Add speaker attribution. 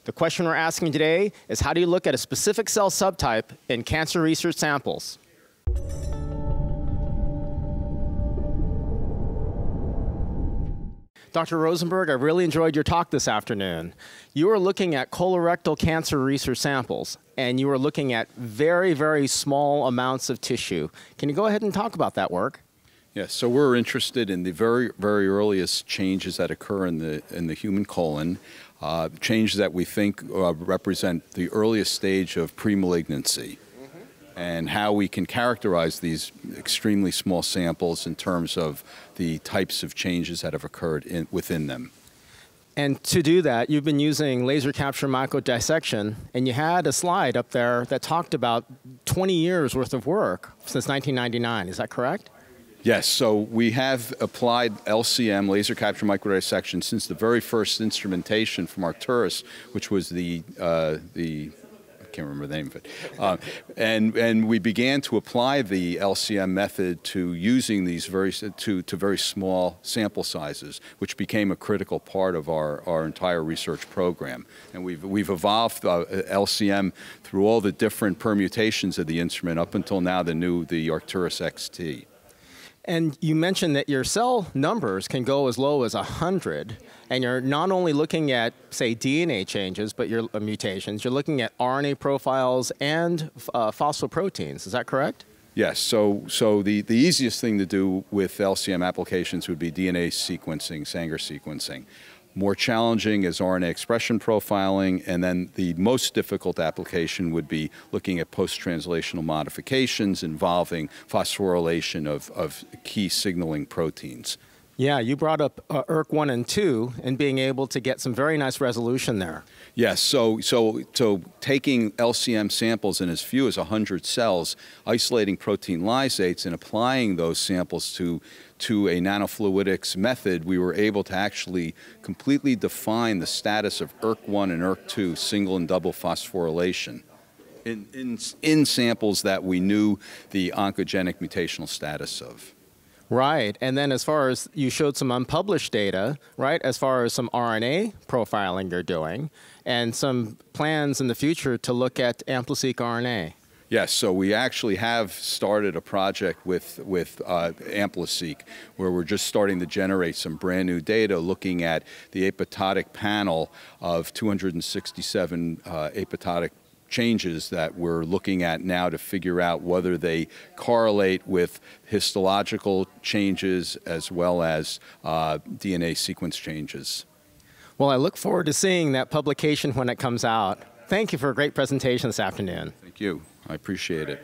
Speaker 1: The question we're asking today is, how do you look at a specific cell subtype in cancer research samples? Dr. Rosenberg, I really enjoyed your talk this afternoon. You were looking at colorectal cancer research samples, and you were looking at very, very small amounts of tissue. Can you go ahead and talk about that work?
Speaker 2: Yes, so we're interested in the very, very earliest changes that occur in the human colon, changes that we think represent the earliest stage of premalignancy, and how we can characterize these extremely small samples in terms of the types of changes that have occurred within them.
Speaker 1: And to do that, you've been using laser capture microdissection, and you had a slide up there that talked about 20 years worth of work since 1999. Is that correct?
Speaker 2: Yes, so we have applied LCM, laser capture microdissection, since the very first instrumentation from Arcturus, which was I can't remember the name of it, and we began to apply the LCM method to using these very small sample sizes, which became a critical part of our entire research program. And we've evolved LCM through all the different permutations of the instrument up until now the Arcturus XT.
Speaker 1: And you mentioned that your cell numbers can go as low as 100, and you're not only looking at, say, DNA changes, but your mutations. You're looking at RNA profiles and phosphoproteins. Is that correct?
Speaker 2: Yes. So the easiest thing to do with LCM applications would be DNA sequencing, Sanger sequencing. More challenging is RNA expression profiling, and then the most difficult application would be looking at post-translational modifications involving phosphorylation of key signaling proteins.
Speaker 1: Yeah, you brought up ERK1 and 2 and being able to get some very nice resolution there.
Speaker 2: Yes, so taking LCM samples in as few as 100 cells, isolating protein lysates and applying those samples to a nanofluidics method, we were able to actually completely define the status of ERK1 and ERK2 single and double phosphorylation in samples that we knew the oncogenic mutational status of.
Speaker 1: Right, and then as far as you showed some unpublished data, right, as far as some RNA profiling you're doing, and some plans in the future to look at AmpliSeq RNA.
Speaker 2: Yes, so we actually have started a project with AmpliSeq, where we're just starting to generate some brand new data looking at the apoptotic panel of 267 apoptotic changes that we're looking at now to figure out whether they correlate with histological changes as well as DNA sequence changes.
Speaker 1: Well, I look forward to seeing that publication when it comes out. Thank you for a great presentation this afternoon.
Speaker 2: Thank you. I appreciate it.